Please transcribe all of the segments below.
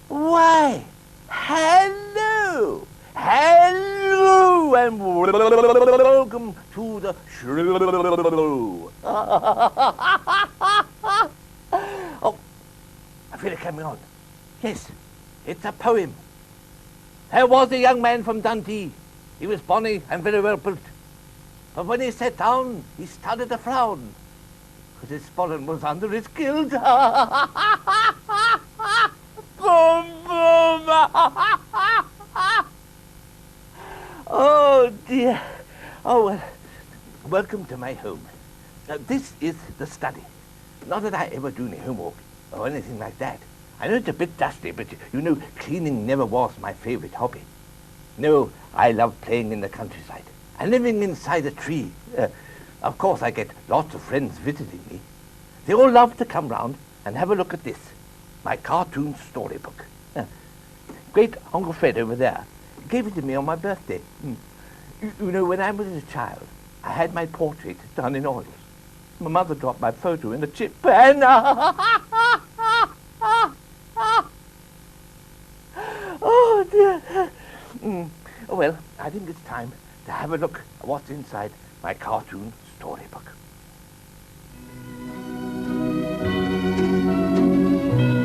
Why, hello! Hello, and welcome to the show. Oh, I feel it coming on. Yes, it's a poem. There was a young man from Dundee. He was bonny and very well built. But when he sat down, he started to frown, because his sporran was under his kilt. Boom, boom. Oh, dear. Oh, well, welcome to my home. Now, this is the study. Not that I ever do any homework or anything like that. I know it's a bit dusty, but you know, cleaning never was my favorite hobby. No, I love playing in the countryside and living inside a tree. Of course, I get lots of friends visiting me. They all love to come round and have a look at this, my cartoon storybook. Great Uncle Fred over there gave it to me on my birthday. You know, when I was a child, I had my portrait done in oils. My mother dropped my photo in the chip pan. Oh, dear. Oh, well, I think it's time to have a look at what's inside my cartoon storybook.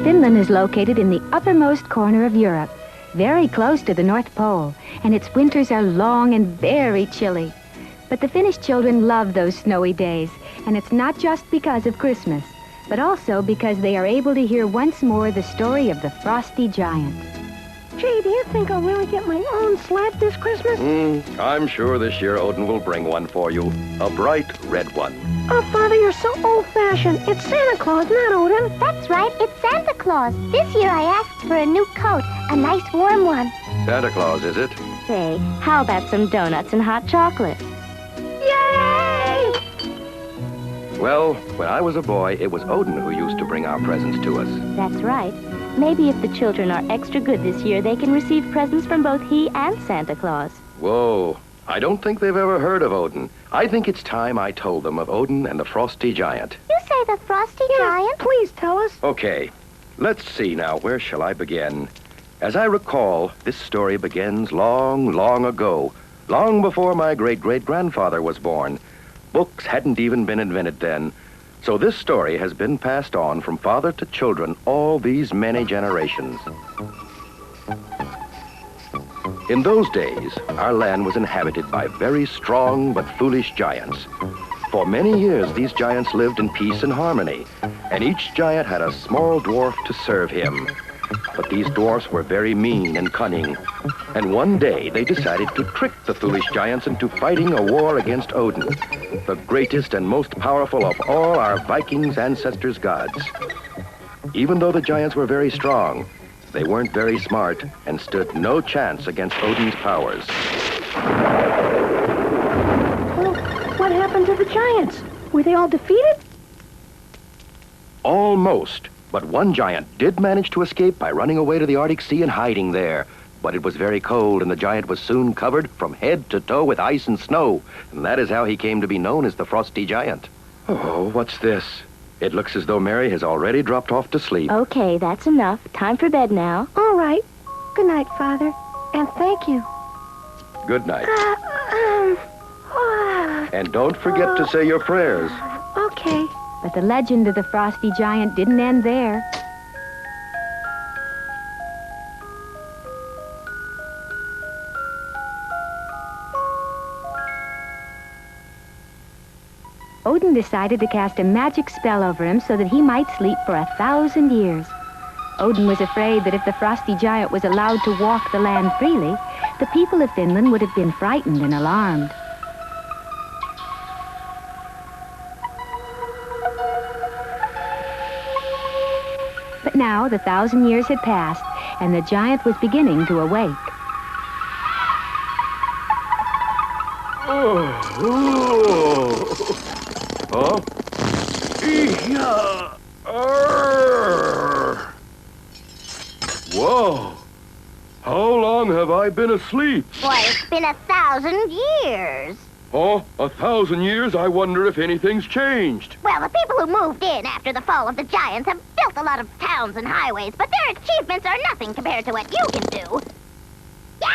Finland is located in the uppermost corner of Europe, very close to the North Pole, and its winters are long and very chilly. But the Finnish children love those snowy days, and it's not just because of Christmas, but also because they are able to hear once more the story of the Frosty Giant. Gee, do you think I'll really get my own sled this Christmas? I'm sure this year Odin will bring one for you. A bright red one. Oh, Father, you're so old-fashioned. It's Santa Claus, not Odin. That's right, it's Santa Claus. This year I asked for a new coat, a nice warm one. Santa Claus, is it? Say, how about some donuts and hot chocolate? Yay! Well, when I was a boy, it was Odin who used to bring our presents to us. That's right. Maybe if the children are extra good this year, they can receive presents from both he and Santa Claus. Whoa, I don't think they've ever heard of Odin. I think it's time I told them of Odin and the Frosty Giant. You say the Frosty Giant? Please tell us. Okay, let's see now, where shall I begin? As I recall, this story begins long, long ago, long before my great-great-grandfather was born. Books hadn't even been invented then. So this story has been passed on from father to children all these many generations. In those days, our land was inhabited by very strong but foolish giants. For many years, these giants lived in peace and harmony, and each giant had a small dwarf to serve him. But these dwarfs were very mean and cunning, and one day they decided to trick the foolish giants into fighting a war against Odin, the greatest and most powerful of all our Vikings' ancestors' gods. Even though the giants were very strong, they weren't very smart and stood no chance against Odin's powers. Well, what happened to the giants? Were they all defeated? Almost. But one giant did manage to escape by running away to the Arctic Sea and hiding there. But it was very cold, and the giant was soon covered from head to toe with ice and snow. And that is how he came to be known as the Frosty Giant. Oh, what's this? It looks as though Mary has already dropped off to sleep. Okay, that's enough. Time for bed now. All right. Good night, Father. And thank you. Good night. And don't forget to say your prayers. Okay. But the legend of the Frosty Giant didn't end there. Odin decided to cast a magic spell over him so that he might sleep for 1,000 years. Odin was afraid that if the Frosty Giant was allowed to walk the land freely, the people of Finland would have been frightened and alarmed. But now the 1,000 years had passed, and the giant was beginning to awake. Huh? Whoa! How long have I been asleep? Why, it's been 1,000 years. Oh, 1,000 years? I wonder if anything's changed. Well, the people who moved in after the fall of the giants have built a lot of towns and highways, but their achievements are nothing compared to what you can do. Yeah!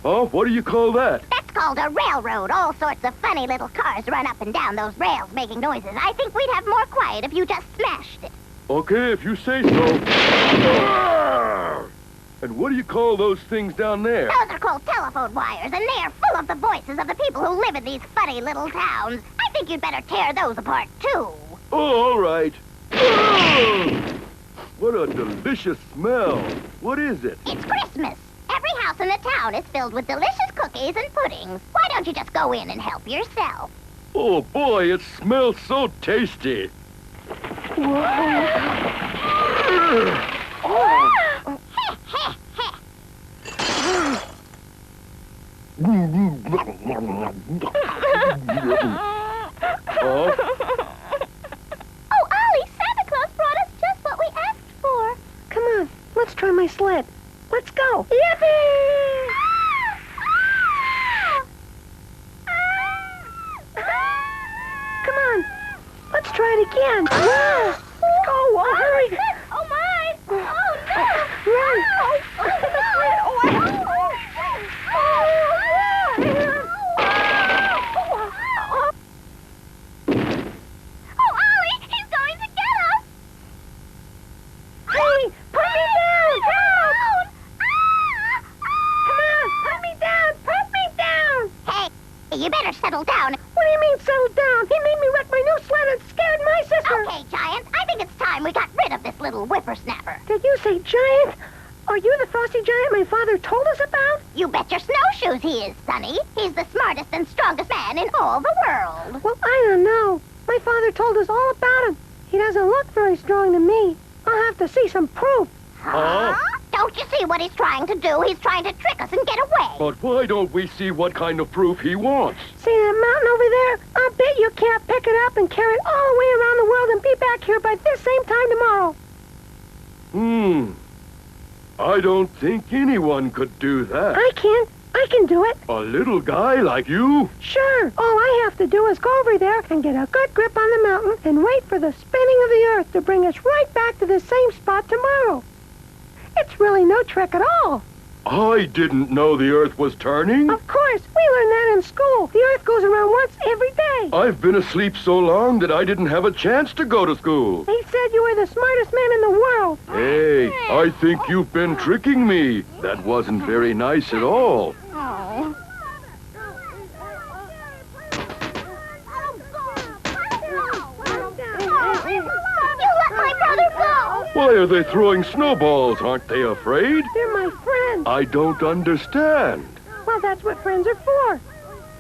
Oh, what do you call that? That's called a railroad. All sorts of funny little cars run up and down those rails making noises. I think we'd have more quiet if you just smashed it. Okay, if you say so. Ah! And what do you call those things down there? Those are called telephone wires, and they are full of the voices of the people who live in these funny little towns. I think you'd better tear those apart, too. Oh, all right. Ah! What a delicious smell. What is it? It's Christmas. Every house in the town is filled with delicious cookies and puddings. Why don't you just go in and help yourself? Oh, boy, it smells so tasty. Oh? Oh, Ollie, Santa Claus brought us just what we asked for. Come on, let's try my sled. Let's go. Yippee! Come on, let's try it again. Go, hurry. Oh, my! Oh, no! Run. Oh, Ollie, he's going to get us! Hey, put me down. Help. Ah! Come on, put me down. Put me down. Hey, you better settle down. What do you mean settle down? He made me wreck my new sled and scared my sister. Okay, Giant, I think it's time we got rid of this little whippersnapper. Did you say giant? Are you the frosty giant my father told us about? You bet your snowshoes he is, Sonny. He's the smartest and strongest man in all the world. Well, I don't know. My father told us all about him. He doesn't look very strong to me. I'll have to see some proof. Huh? Don't you see what he's trying to do? He's trying to trick us and get away. But why don't we see what kind of proof he wants? See that mountain over there? I'll bet you can't pick it up and carry it all the way around the world and be back here by this same time tomorrow. I don't think anyone could do that. I can. I can do it. A little guy like you? Sure. All I have to do is go over there and get a good grip on the mountain and wait for the spinning of the earth to bring us right back to the same spot tomorrow. It's really no trick at all. I didn't know the earth was turning. Of course. We learned that in school. The earth goes around once every day. I've been asleep so long that I didn't have a chance to go to school. They said you were the smartest man in the world. Hey, I think you've been tricking me. That wasn't very nice at all. Oh. You let my brother go! Why are they throwing snowballs? Aren't they afraid? They're my friends. I don't understand. Well, that's what friends are for.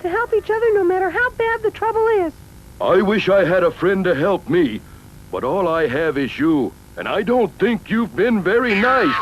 To help each other no matter how bad the trouble is. I wish I had a friend to help me, but all I have is you, and I don't think you've been very nice.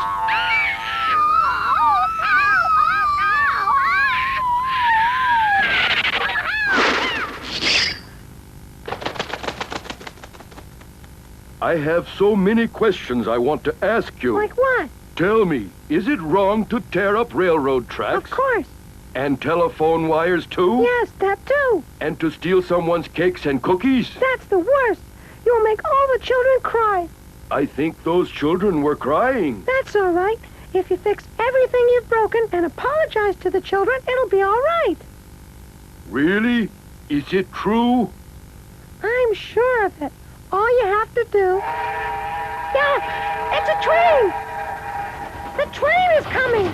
I have so many questions I want to ask you. Like what? Tell me, is it wrong to tear up railroad tracks? Of course. And telephone wires, too? Yes, that too. And to steal someone's cakes and cookies? That's the worst. You'll make all the children cry. I think those children were crying. That's all right. If you fix everything you've broken and apologize to the children, it'll be all right. Really? Is it true? I'm sure of it. All you have to do... Yeah, it's a train! The train is coming!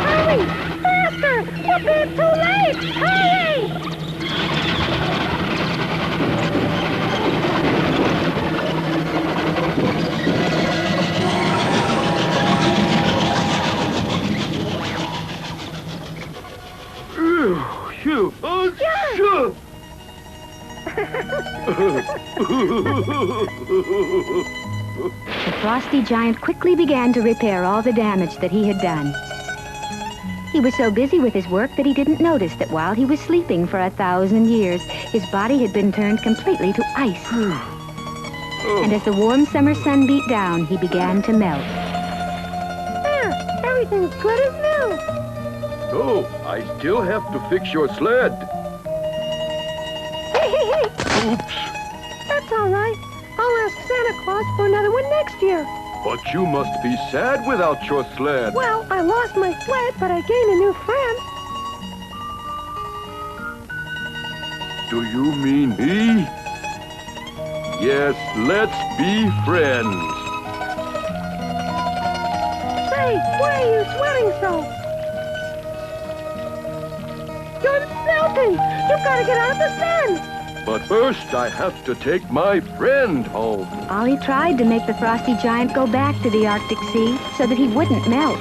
Hurry! Faster! We'll be too late! Hurry! Phew. Oh, shoo. The frosty giant quickly began to repair all the damage that he had done. He was so busy with his work that he didn't notice that while he was sleeping for 1,000 years, his body had been turned completely to ice. And as the warm summer sun beat down, he began to melt. There, everything's good as new. Oh, I still have to fix your sled. Oops. That's all right. I'll ask Santa Claus for another one next year. But you must be sad without your sled. Well, I lost my sled, but I gained a new friend. Do you mean me? Yes, let's be friends. Say, why are you sweating so? You're melting! You've got to get out of the sun! But first, I have to take my friend home. Ollie tried to make the frosty giant go back to the Arctic Sea so that he wouldn't melt.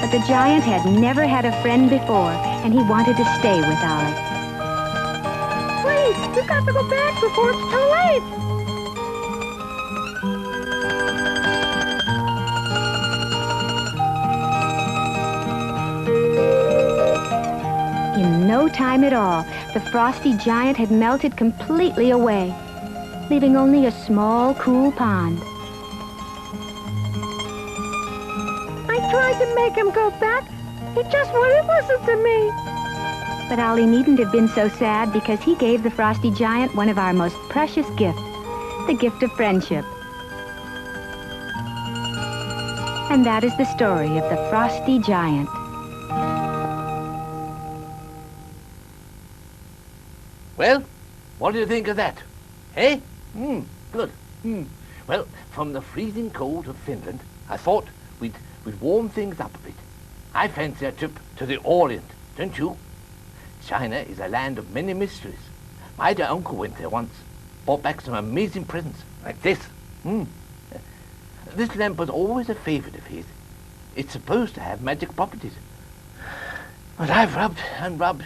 But the giant had never had a friend before, and he wanted to stay with Ollie. Please, you've got to go back before it's too late! In no time at all, the frosty giant had melted completely away, leaving only a small, cool pond. I tried to make him go back. He just wouldn't listen to me. But Ollie needn't have been so sad because he gave the frosty giant one of our most precious gifts, the gift of friendship. And that is the story of the frosty giant. Well, what do you think of that? Eh? Good. Well, from the freezing cold of Finland, I thought we'd warm things up a bit. I fancy a trip to the Orient, don't you? China is a land of many mysteries. My dear uncle went there once, brought back some amazing presents, like this. This lamp was always a favorite of his. It's supposed to have magic properties. But I've rubbed and rubbed.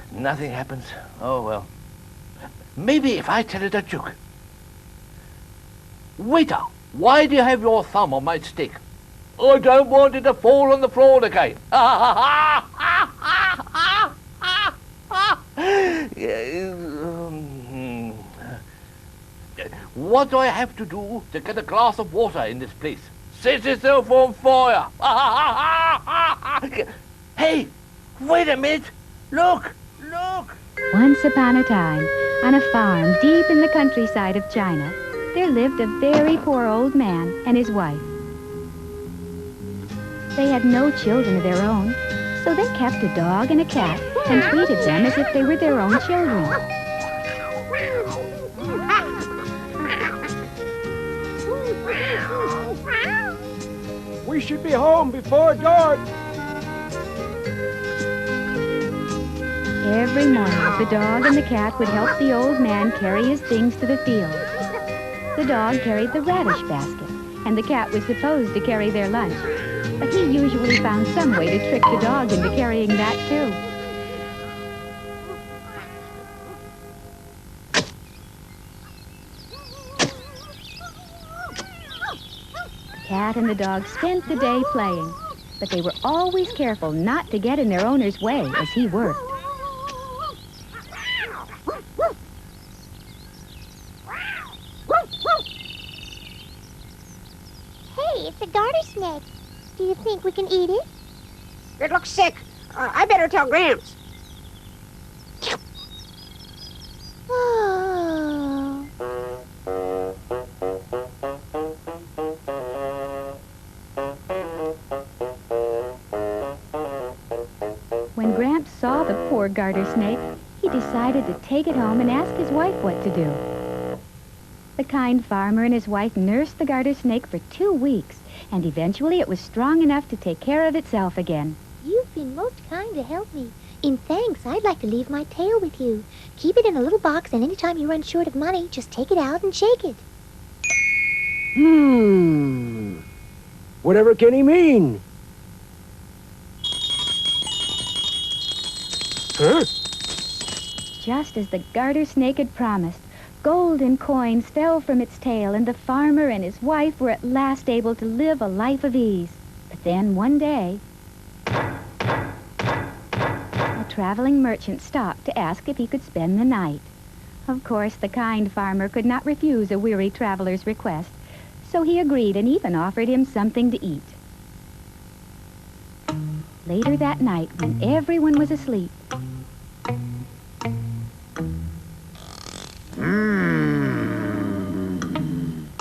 Nothing happens. Oh, well. Maybe if I tell it a joke. Waiter, why do you have your thumb on my stick? I don't want it to fall on the floor again. What do I have to do to get a glass of water in this place? Set yourself on fire. Hey, wait a minute. Look. Once upon a time, on a farm deep in the countryside of China, there lived a very poor old man and his wife. They had no children of their own, so they kept a dog and a cat and treated them as if they were their own children. We should be home before dark. Every morning, the dog and the cat would help the old man carry his things to the field. The dog carried the radish basket, and the cat was supposed to carry their lunch. But he usually found some way to trick the dog into carrying that, too. The cat and the dog spent the day playing, but they were always careful not to get in their owner's way as he worked. Hey, it's a garter snake. Do you think we can eat it? It looks sick. I better tell Gramps. Oh. When Gramps saw the poor garter snake, he decided to take it home and ask his wife what to do. The kind farmer and his wife nursed the garter snake for 2 weeks, and eventually it was strong enough to take care of itself again. You've been most kind to help me. In thanks, I'd like to leave my tail with you. Keep it in a little box, and anytime you run short of money, just take it out and shake it. Whatever can he mean? Huh? Just as the garter snake had promised, golden coins fell from its tail, and the farmer and his wife were at last able to live a life of ease. But then one day, a traveling merchant stopped to ask if he could spend the night. Of course, the kind farmer could not refuse a weary traveler's request, so he agreed and even offered him something to eat. Later that night, when everyone was asleep,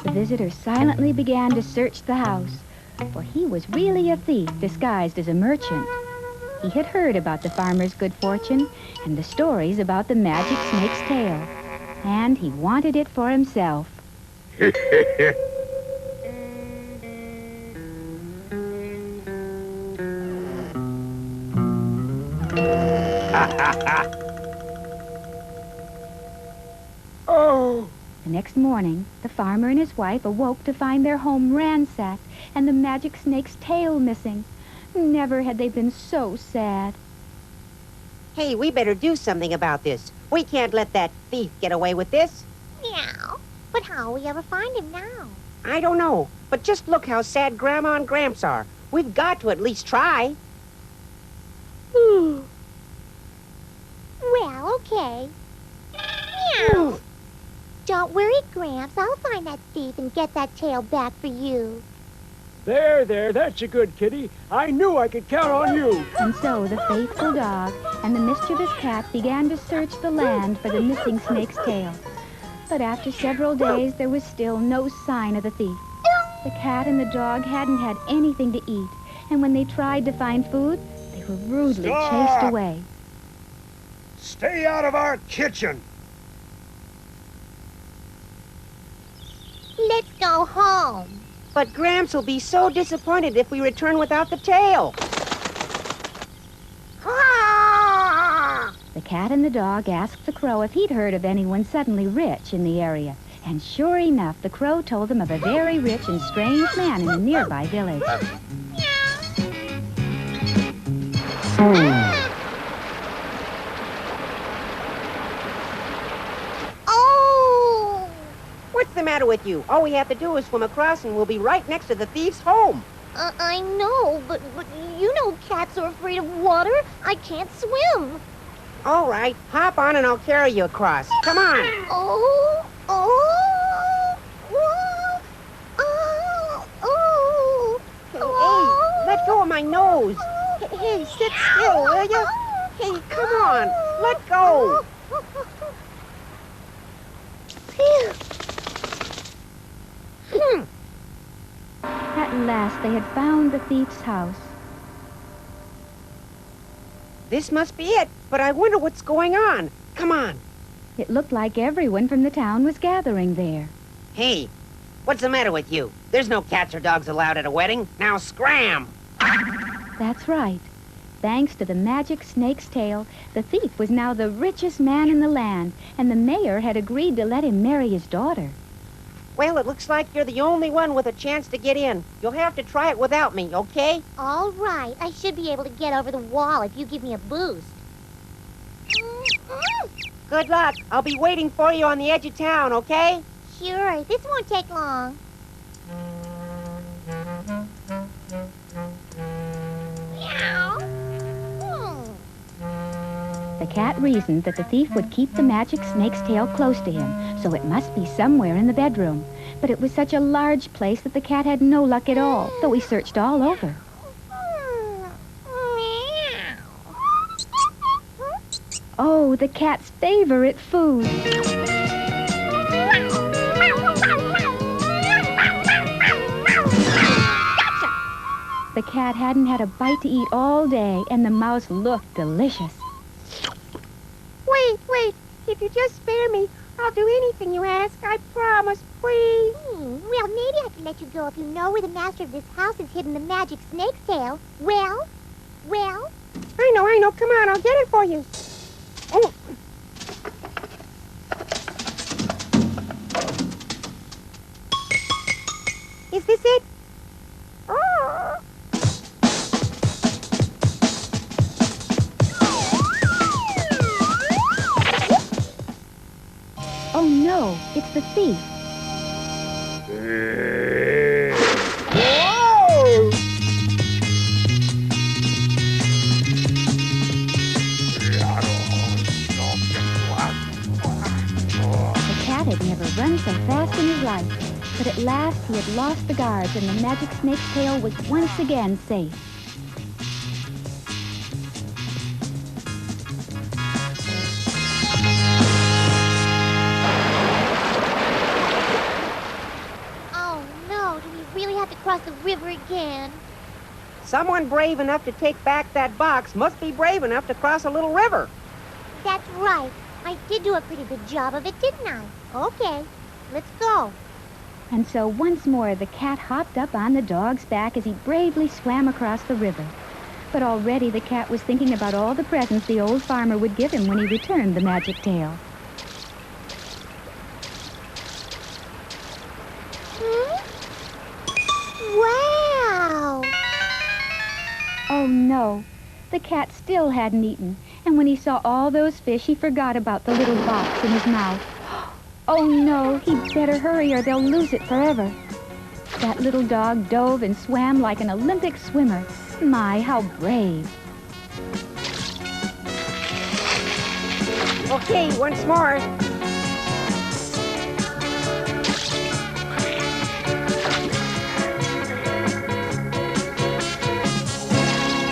the visitor silently began to search the house, for he was really a thief disguised as a merchant. He had heard about the farmer's good fortune and the stories about the magic snake's tail, and he wanted it for himself. Oh! The next morning, the farmer and his wife awoke to find their home ransacked and the magic snake's tail missing. Never had they been so sad. Hey, we better do something about this. We can't let that thief get away with this. Meow. But how will we ever find him now? I don't know, but just look how sad Grandma and Gramps are. We've got to at least try. Well, okay. Meow. Don't worry, Gramps. I'll find that thief and get that tail back for you. There, that's a good kitty. I knew I could count on you. And so the faithful dog and the mischievous cat began to search the land for the missing snake's tail. But after several days, there was still no sign of the thief. The cat and the dog hadn't had anything to eat, and when they tried to find food, they were rudely chased away. Stay out of our kitchen. Let's go home. But Gramps will be so disappointed if we return without the tail. The cat and the dog asked the crow if he'd heard of anyone suddenly rich in the area. And sure enough, the crow told them of a very rich and strange man in a nearby village. Oh! What's the matter with you? All we have to do is swim across and we'll be right next to the thief's home. I know, but you know cats are afraid of water. I can't swim. All right, hop on and I'll carry you across. Come on. Hey, let go of my nose. Hey, sit still, will you? Hey, come on, let go. At last, they had found the thief's house. This must be it, but I wonder what's going on. Come on. It looked like everyone from the town was gathering there. Hey, what's the matter with you? There's no cats or dogs allowed at a wedding. Now scram! That's right. Thanks to the magic snake's tail, the thief was now the richest man in the land, and the mayor had agreed to let him marry his daughter. Well, it looks like you're the only one with a chance to get in. You'll have to try it without me, okay? All right. I should be able to get over the wall if you give me a boost. Good luck. I'll be waiting for you on the edge of town, okay? Sure. This won't take long. Meow. The cat reasoned that the thief would keep the magic snake's tail close to him, so it must be somewhere in the bedroom. But it was such a large place that the cat had no luck at all, though he searched all over. Oh, the cat's favorite food. The cat hadn't had a bite to eat all day, and the mouse looked delicious. Wait. If you just spare me, I'll do anything you ask. I promise, please. Well, maybe I can let you go if you know where the master of this house has hidden the magic snake's tail. Well? I know. Come on, I'll get it for you. Oh. Is this it? Oh. Oh no, it's the thief. Whoa! last he had lost the guards and the magic snake's tail was once again safe. Oh, no. Do we really have to cross the river again? Someone brave enough to take back that box must be brave enough to cross a little river. That's right. I did do a pretty good job of it, didn't I? Okay, let's go. And so once more the cat hopped up on the dog's back as he bravely swam across the river. But already the cat was thinking about all the presents the old farmer would give him when he returned the magic tail. Wow! Oh no, the cat still hadn't eaten, and when he saw all those fish, he forgot about the little box in his mouth. Oh no, he'd better hurry or they'll lose it forever. That little dog dove and swam like an Olympic swimmer. My, how brave. Okay, once more.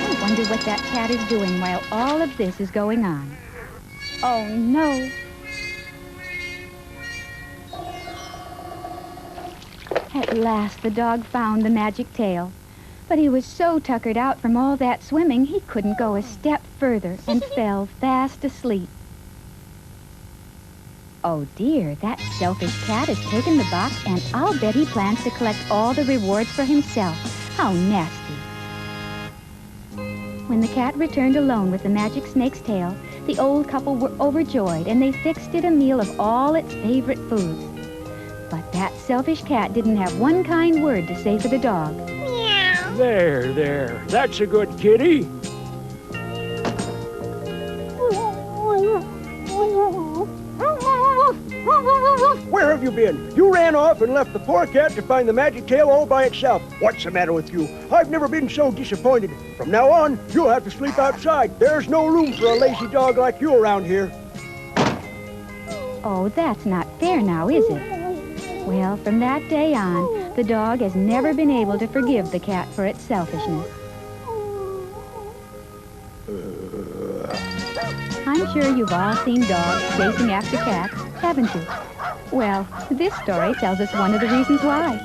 I wonder what that cat is doing while all of this is going on. Oh no. At last the dog found the magic tail. But he was so tuckered out from all that swimming, he couldn't go a step further and fell fast asleep. Oh dear, that selfish cat has taken the box, and I'll bet he plans to collect all the rewards for himself. How nasty. When the cat returned alone with the magic snake's tail, the old couple were overjoyed, and they fixed it a meal of all its favorite foods. But that selfish cat didn't have one kind word to say for the dog. There. That's a good kitty. Where have you been? You ran off and left the poor cat to find the magic tail all by itself. What's the matter with you? I've never been so disappointed. From now on, you'll have to sleep outside. There's no room for a lazy dog like you around here. Oh, that's not fair now, is it? Well, from that day on, the dog has never been able to forgive the cat for its selfishness. I'm sure you've all seen dogs chasing after cats, haven't you? Well, this story tells us one of the reasons why.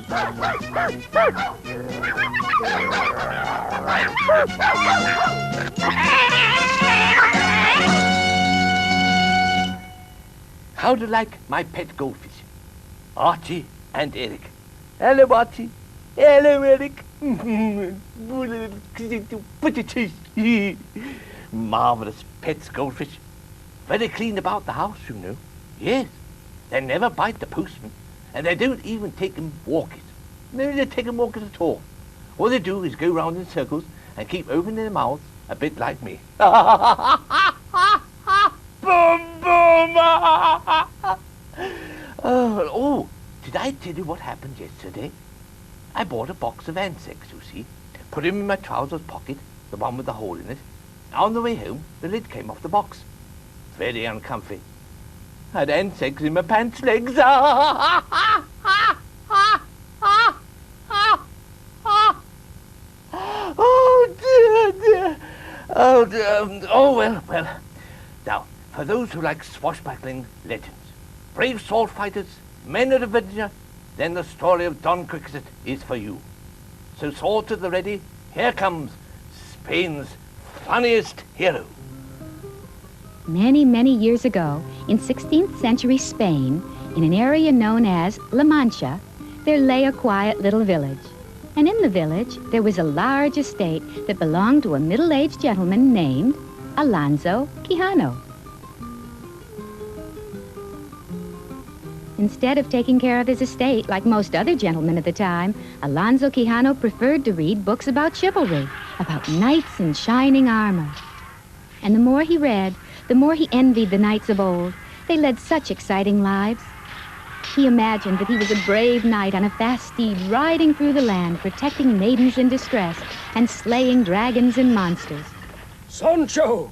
How do you like my pet goldfish? Archie and Eric. Hello, Archie. Hello, Eric. Marvelous pets, goldfish. Very clean about the house, you know. Yes, they never bite the postman, and they don't even take them walkies. No, they take them walkies at all. All they do is go round in circles and keep opening their mouths, a bit like me. Boom, boom! Oh, did I tell you what happened yesterday? I bought a box of insects, you see. Put him in my trousers pocket, the one with the hole in it. On the way home, the lid came off the box. Very uncomfy. I had insects in my pants legs. Oh, dear. Oh, dear. Oh, well. Now, for those who like swashbuckling legends, brave sword fighters, men of adventure, then the story of Don Quixote is for you. So sword to the ready, here comes Spain's funniest hero. Many, many years ago, in 16th century Spain, in an area known as La Mancha, there lay a quiet little village. And in the village, there was a large estate that belonged to a middle-aged gentleman named Alonso Quijano. Instead of taking care of his estate like most other gentlemen at the time, Alonso Quijano preferred to read books about chivalry, about knights in shining armor. And the more he read, the more he envied the knights of old. They led such exciting lives. He imagined that he was a brave knight on a fast steed riding through the land, protecting maidens in distress and slaying dragons and monsters. Sancho!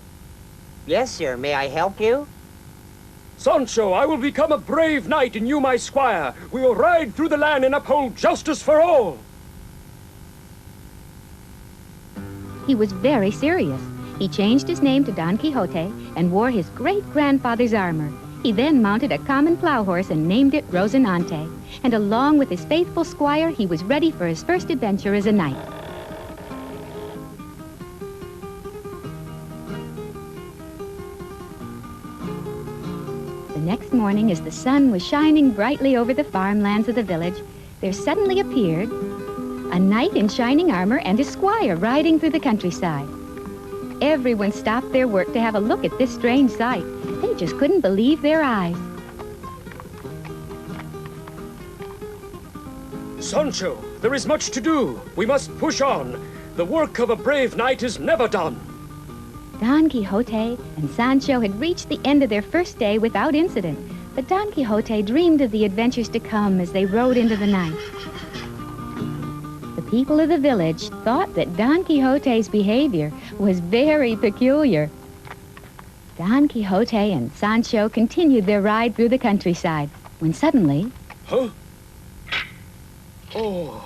Yes, sir. May I help you? Sancho, I will become a brave knight, and you my squire. We will ride through the land and uphold justice for all. He was very serious. He changed his name to Don Quixote and wore his great-grandfather's armor. He then mounted a common plow horse and named it Rosinante. And along with his faithful squire, he was ready for his first adventure as a knight. The next morning, as the sun was shining brightly over the farmlands of the village, there suddenly appeared a knight in shining armor and his squire riding through the countryside. Everyone stopped their work to have a look at this strange sight. They just couldn't believe their eyes. Sancho, there is much to do. We must push on. The work of a brave knight is never done. Don Quixote and Sancho had reached the end of their first day without incident, but Don Quixote dreamed of the adventures to come as they rode into the night. The people of the village thought that Don Quixote's behavior was very peculiar. Don Quixote and Sancho continued their ride through the countryside, when suddenly... Huh? Oh.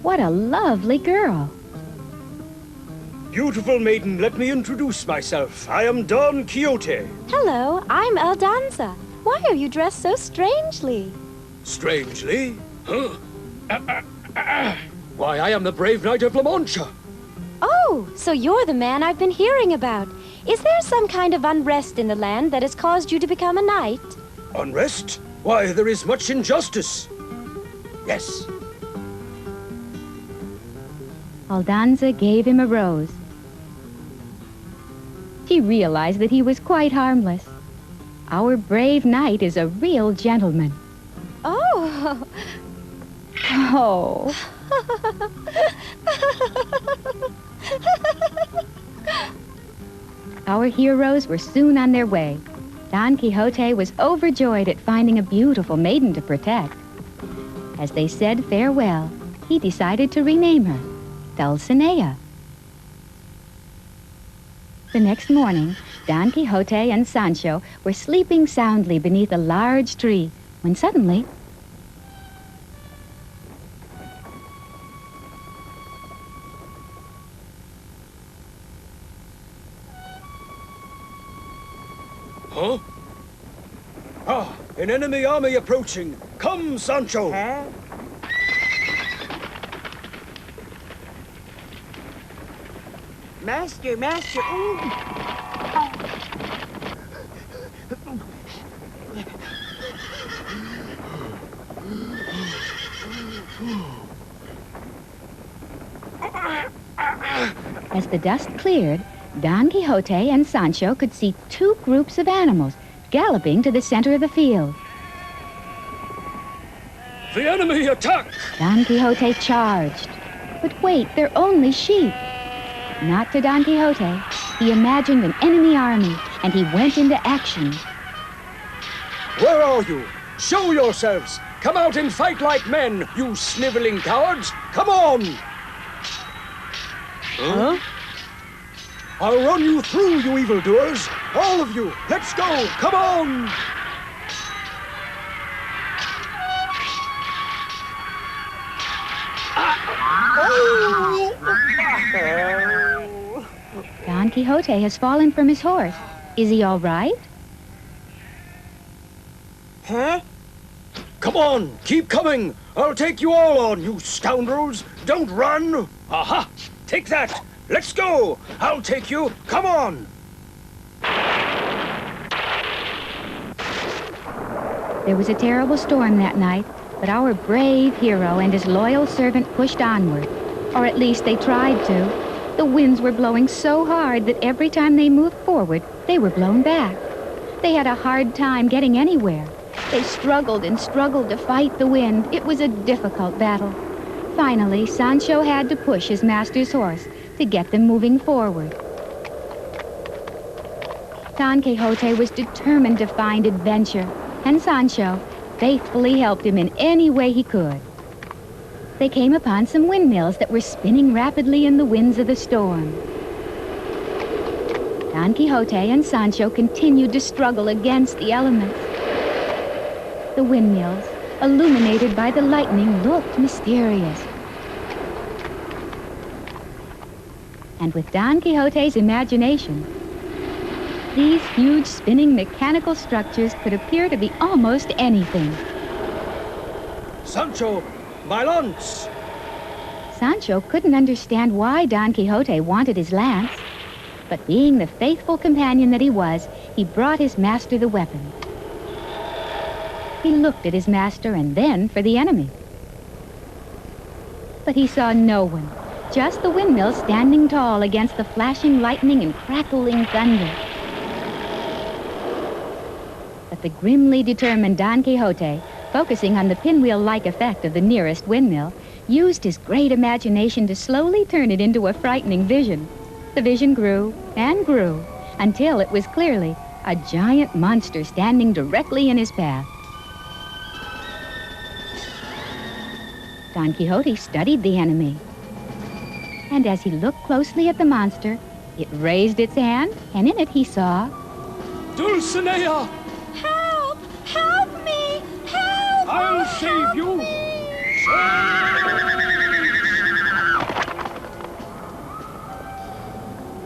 What a lovely girl! Beautiful maiden, let me introduce myself. I am Don Quixote. Hello, I'm Aldonza. Why are you dressed so strangely? Strangely? Huh? Why, I am the brave knight of La Mancha. Oh, so you're the man I've been hearing about. Is there some kind of unrest in the land that has caused you to become a knight? Unrest? Why, there is much injustice. Yes. Aldonza gave him a rose. She realized that he was quite harmless. Our brave knight is a real gentleman. Oh. Oh. Our heroes were soon on their way. Don Quixote was overjoyed at finding a beautiful maiden to protect. As they said farewell, he decided to rename her Dulcinea. The next morning, Don Quixote and Sancho were sleeping soundly beneath a large tree when suddenly... Huh? Ah, an enemy army approaching. Come, Sancho. Huh? Master, master. Ooh. As the dust cleared, Don Quixote and Sancho could see two groups of animals galloping to the center of the field. The enemy attack! Don Quixote charged. But wait, they're only sheep. Not to Don Quixote. He imagined an enemy army, and he went into action. Where are you? Show yourselves! Come out and fight like men, you sniveling cowards! Come on! Huh? I'll run you through, you evildoers! All of you! Let's go! Come on! Don Quixote has fallen from his horse. Is he all right? Huh? Come on! Keep coming! I'll take you all on, you scoundrels! Don't run! Aha! Take that! Let's go! I'll take you! Come on! There was a terrible storm that night, but our brave hero and his loyal servant pushed onward. Or at least they tried to. The winds were blowing so hard that every time they moved forward, they were blown back. They had a hard time getting anywhere. They struggled and struggled to fight the wind. It was a difficult battle. Finally, Sancho had to push his master's horse to get them moving forward. Don Quixote was determined to find adventure, and Sancho faithfully helped him in any way he could. They came upon some windmills that were spinning rapidly in the winds of the storm. Don Quixote and Sancho continued to struggle against the elements. The windmills, illuminated by the lightning, looked mysterious. And with Don Quixote's imagination, these huge spinning mechanical structures could appear to be almost anything. Sancho, my lance! Sancho couldn't understand why Don Quixote wanted his lance, but being the faithful companion that he was, he brought his master the weapon. He looked at his master and then for the enemy. But he saw no one, just the windmill standing tall against the flashing lightning and crackling thunder. But the grimly determined Don Quixote, focusing on the pinwheel-like effect of the nearest windmill, used his great imagination to slowly turn it into a frightening vision. The vision grew and grew until it was clearly a giant monster standing directly in his path. Don Quixote studied the enemy. And as he looked closely at the monster, it raised its hand, and in it he saw... Dulcinea! Help! Help me! Help! I'll save you!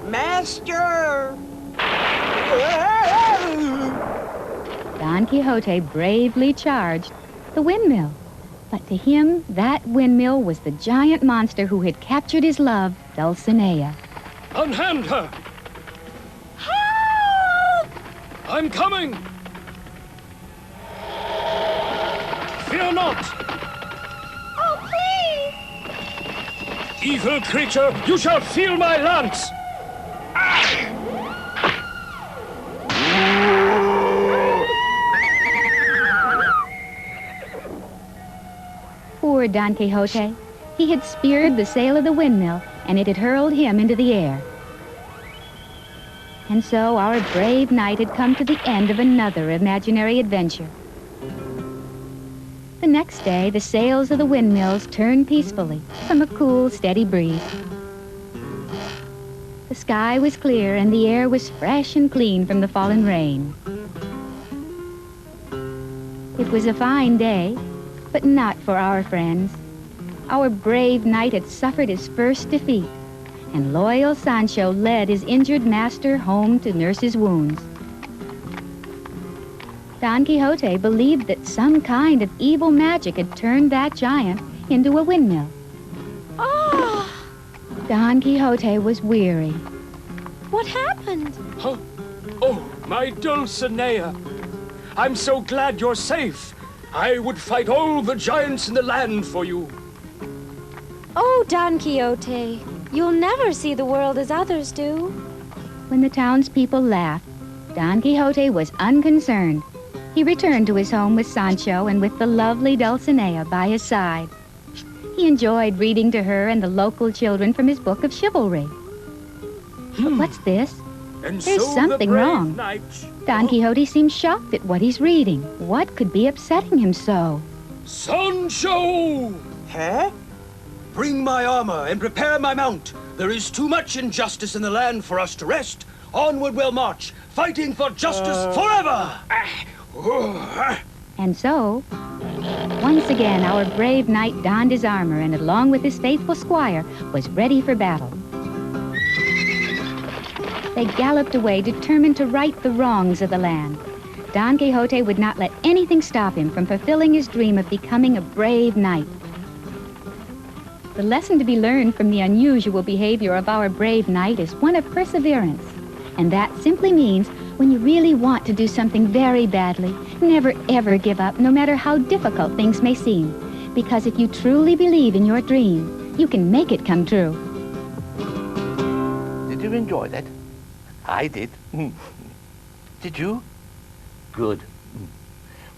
Master! Don Quixote bravely charged the windmill. But to him, that windmill was the giant monster who had captured his love, Dulcinea. Unhand her! Help! I'm coming! Fear not! Oh, please! Evil creature, you shall feel my lance! Poor Don Quixote. He had speared the sail of the windmill, and it had hurled him into the air. And so our brave knight had come to the end of another imaginary adventure. The next day, the sails of the windmills turned peacefully from a cool, steady breeze. The sky was clear, and the air was fresh and clean from the fallen rain. It was a fine day, but not for our friends. Our brave knight had suffered his first defeat, and loyal Sancho led his injured master home to nurse his wounds. Don Quixote believed that some kind of evil magic had turned that giant into a windmill. Oh! Don Quixote was weary. What happened? Huh? Oh, my Dulcinea! I'm so glad you're safe. I would fight all the giants in the land for you. Oh, Don Quixote, you'll never see the world as others do. When the townspeople laughed, Don Quixote was unconcerned. He returned to his home with Sancho and with the lovely Dulcinea by his side. He enjoyed reading to her and the local children from his book of chivalry. But what's this? And There's so something the brave wrong. knight... Don Quixote seemed shocked at what he's reading. What could be upsetting him so? Sancho! Huh? Bring my armor and prepare my mount. There is too much injustice in the land for us to rest. Onward we'll march, fighting for justice forever! And so, once again, our brave knight donned his armor and, along with his faithful squire, was ready for battle. They galloped away, determined to right the wrongs of the land. Don Quixote would not let anything stop him from fulfilling his dream of becoming a brave knight. The lesson to be learned from the unusual behavior of our brave knight is one of perseverance. And that simply means when you really want to do something very badly, never ever give up, no matter how difficult things may seem. Because if you truly believe in your dream, you can make it come true. Did you enjoy that? I did. Did you? Good.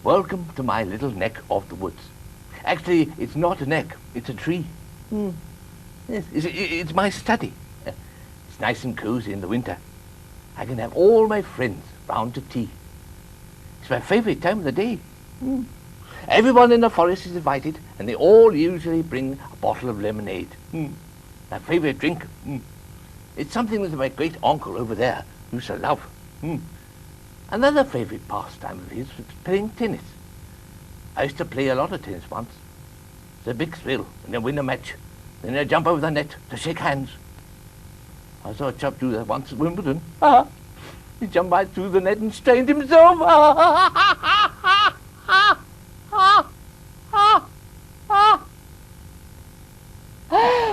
Welcome to my little neck of the woods. Actually, it's not a neck, it's a tree. Yes, it's my study. It's nice and cozy in the winter. I can have all my friends round to tea. It's my favorite time of the day. Everyone in the forest is invited, and they all usually bring a bottle of lemonade. My favorite drink. It's something that my great uncle over there used to love. Another favourite pastime of his was playing tennis. I used to play a lot of tennis once. It's a big thrill when you win a match. Then you jump over the net to shake hands. I saw a chap do that once at Wimbledon. He jumped right through the net and strained himself.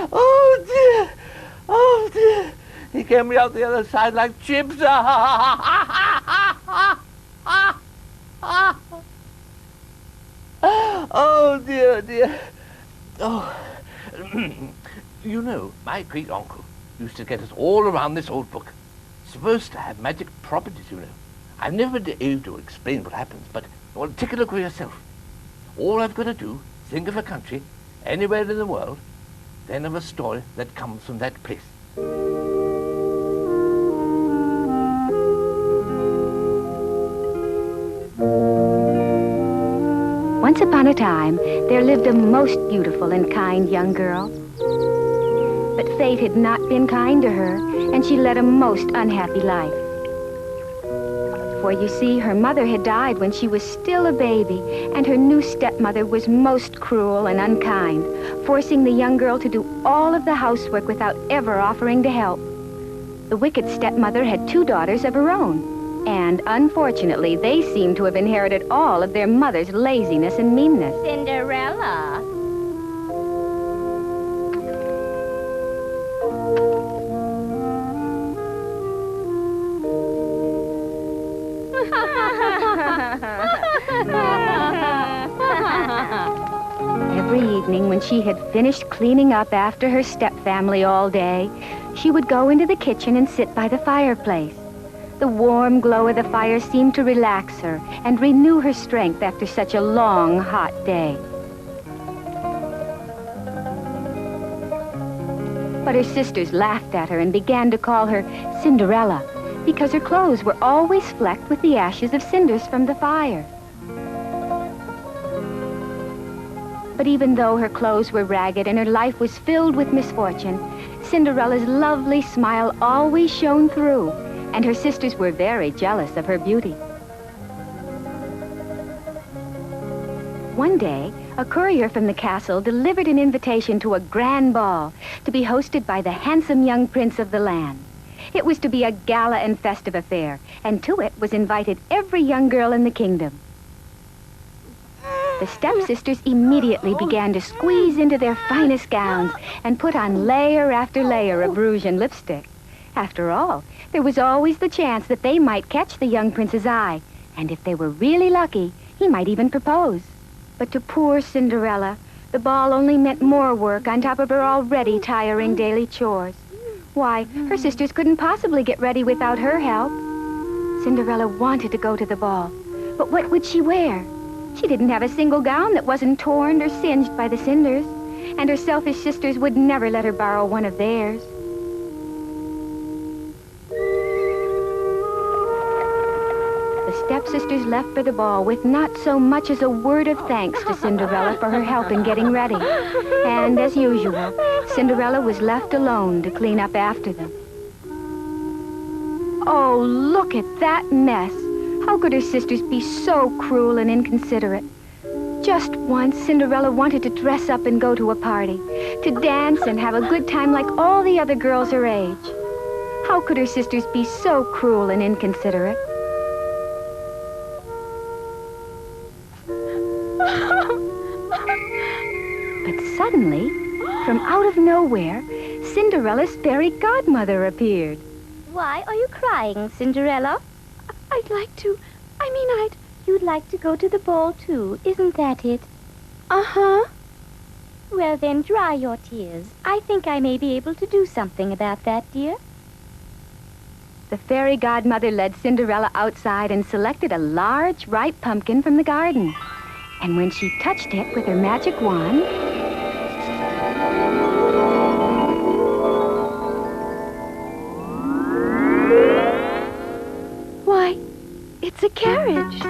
Oh dear! Oh dear! He came out the other side like chips. Oh dear, dear. Oh, you know, my great uncle used to get us all around this old book. It's supposed to have magic properties, you know. I've never been able to explain what happens, but well, take a look for yourself. All I've got to do is think of a country, anywhere in the world, then of a story that comes from that place. Once upon a time, there lived a most beautiful and kind young girl. But fate had not been kind to her, and she led a most unhappy life. For you see, her mother had died when she was still a baby, and her new stepmother was most cruel and unkind, forcing the young girl to do all of the housework without ever offering to help. The wicked stepmother had 2 daughters of her own, and unfortunately, they seemed to have inherited all of their mother's laziness and meanness. Cinderella. Every evening when she had finished cleaning up after her stepfamily all day, she would go into the kitchen and sit by the fireplace. The warm glow of the fire seemed to relax her and renew her strength after such a long, hot day. But her sisters laughed at her and began to call her Cinderella because her clothes were always flecked with the ashes of cinders from the fire. But even though her clothes were ragged and her life was filled with misfortune, Cinderella's lovely smile always shone through, and her sisters were very jealous of her beauty. One day, a courier from the castle delivered an invitation to a grand ball to be hosted by the handsome young prince of the land. It was to be a gala and festive affair, and to it was invited every young girl in the kingdom. The stepsisters immediately began to squeeze into their finest gowns and put on layer after layer of rouge and lipstick. After all, there was always the chance that they might catch the young prince's eye, and if they were really lucky, he might even propose. But to poor Cinderella, the ball only meant more work on top of her already tiring daily chores. Why, her sisters couldn't possibly get ready without her help. Cinderella wanted to go to the ball, but what would she wear? She didn't have a single gown that wasn't torn or singed by the cinders, and her selfish sisters would never let her borrow one of theirs. The stepsisters left for the ball with not so much as a word of thanks to Cinderella for her help in getting ready. And as usual, Cinderella was left alone to clean up after them. Oh, look at that mess! How could her sisters be so cruel and inconsiderate? Just once, Cinderella wanted to dress up and go to a party, to dance and have a good time like all the other girls her age. How could her sisters be so cruel and inconsiderate? But suddenly, from out of nowhere, Cinderella's fairy godmother appeared. Why are you crying, Cinderella? You'd like to go to the ball, too, isn't that it? Uh-huh. Well, then, dry your tears. I think I may be able to do something about that, dear. The fairy godmother led Cinderella outside and selected a large, ripe pumpkin from the garden. And when she touched it with her magic wand, why, it's a carriage.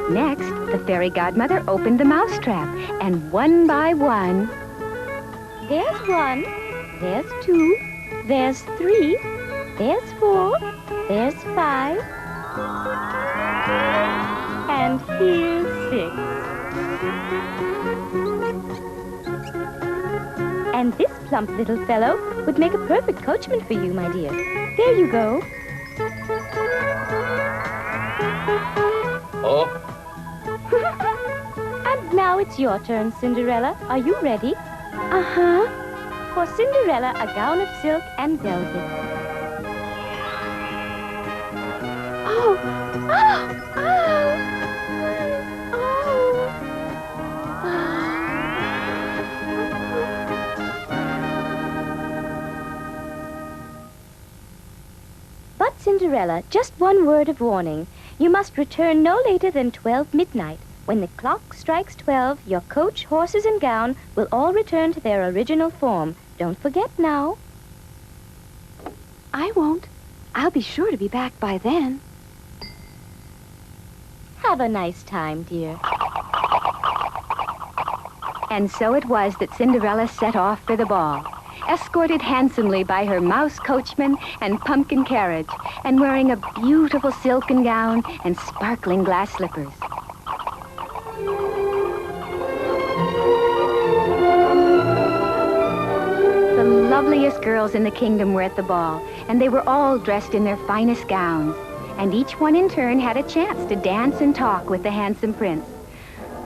Next, the fairy godmother opened the mousetrap, and one by one... There's one. There's 2. There's 3. There's 4. There's 5. And here's 6. And this plump little fellow would make a perfect coachman for you, my dear. There you go. Oh? And now it's your turn, Cinderella. Are you ready? Uh-huh. For Cinderella, a gown of silk and velvet. Oh! Oh! Oh! But Cinderella, just one word of warning. You must return no later than 12 midnight. When the clock strikes 12, your coach, horses, and gown will all return to their original form. Don't forget now. I won't. I'll be sure to be back by then. Have a nice time, dear. And so it was that Cinderella set off for the ball, escorted handsomely by her mouse coachman and pumpkin carriage, and wearing a beautiful silken gown and sparkling glass slippers. The loveliest girls in the kingdom were at the ball, and they were all dressed in their finest gowns, and each one in turn had a chance to dance and talk with the handsome prince.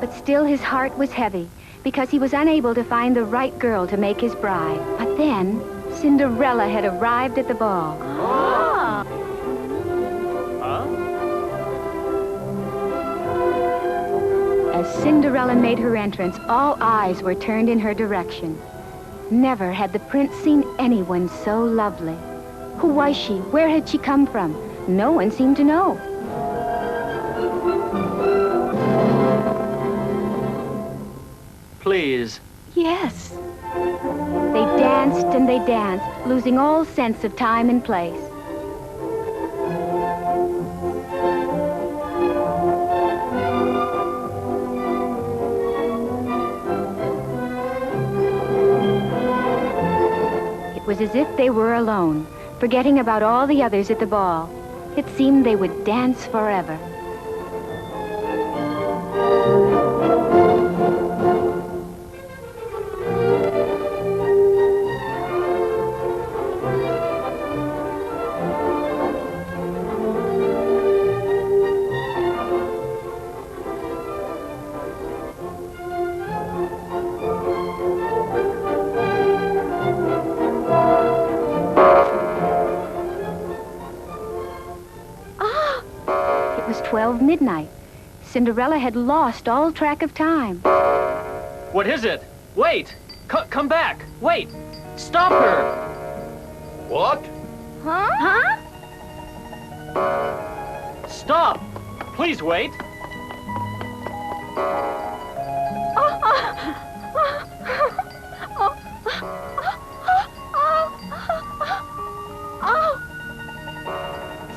But still his heart was heavy, because he was unable to find the right girl to make his bride. But then, Cinderella had arrived at the ball. Ah! As Cinderella made her entrance, all eyes were turned in her direction. Never had the prince seen anyone so lovely. Who was she? Where had she come from? No one seemed to know. Please. Yes. They danced and they danced, losing all sense of time and place. It was as if they were alone, forgetting about all the others at the ball. It seemed they would dance forever. It was 12 midnight. Cinderella had lost all track of time. What is it? Wait! Come back! Wait! Stop her! What? Huh? Stop! Please wait!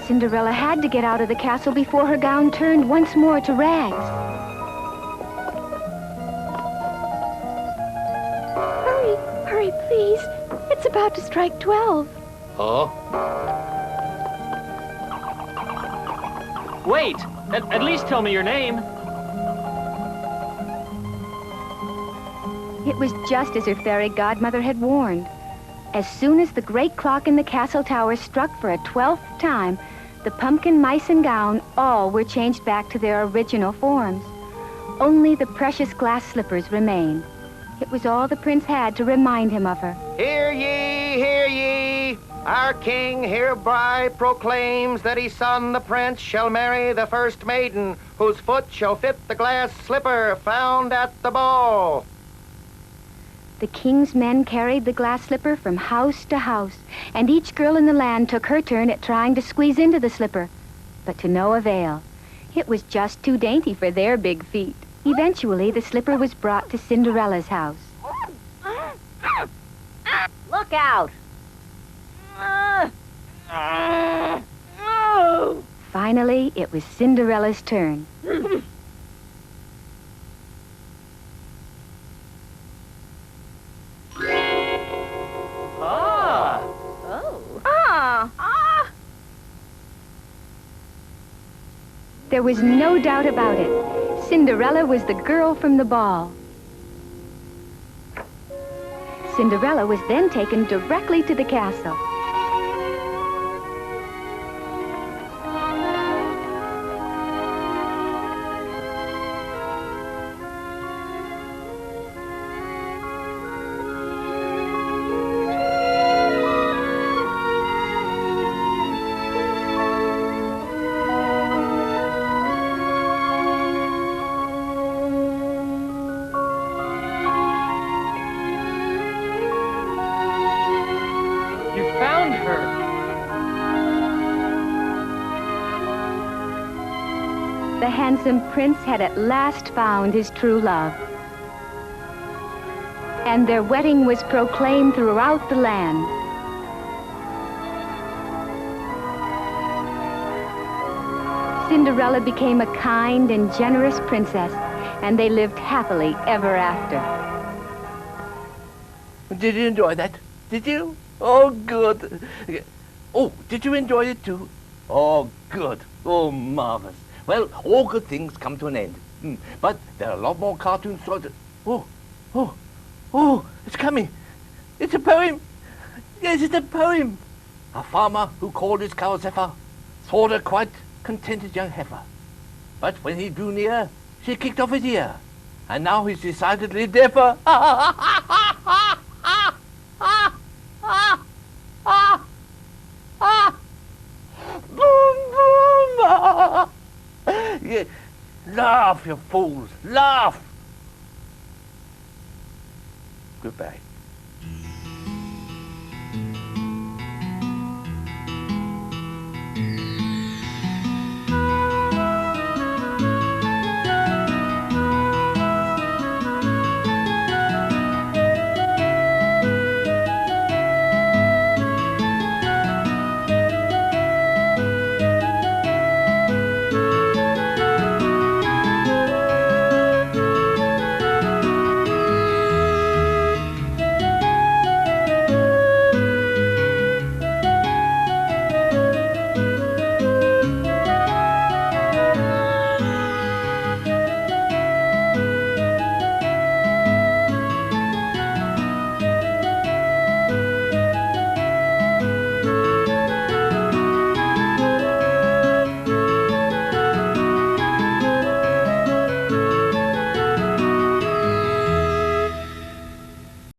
Cinderella had to get out of the castle before her gown turned once more to rags. Hurry, hurry, please. It's about to strike 12. Huh? Wait! At least tell me your name. It was just as her fairy godmother had warned. As soon as the great clock in the castle tower struck for a 12th time, the pumpkin, mice, and gown all were changed back to their original forms. Only the precious glass slippers remained. It was all the prince had to remind him of her. Hear ye, hear ye! Our king hereby proclaims that his son, the prince, shall marry the first maiden, whose foot shall fit the glass slipper found at the ball. The king's men carried the glass slipper from house to house, and each girl in the land took her turn at trying to squeeze into the slipper, but to no avail. It was just too dainty for their big feet. Eventually, the slipper was brought to Cinderella's house. Look out! Finally, it was Cinderella's turn. Huh? There was no doubt about it. Cinderella was the girl from the ball. Cinderella was then taken directly to the castle. Found her. The handsome prince had at last found his true love. And their wedding was proclaimed throughout the land. Cinderella became a kind and generous princess, and they lived happily ever after. Did you enjoy that? Did you? Oh, good. Oh, did you enjoy it too? Oh, good. Oh, marvelous. Well, all good things come to an end. But there are a lot more cartoon stories. Oh, it's coming. It's a poem. Yes, it's a poem. A farmer who called his cow Zephyr thought her quite contented young heifer. But when he drew near, she kicked off his ear. And now he's decidedly deafer. Boom, boom. Yeah. Laugh, you fools. Laugh. Goodbye.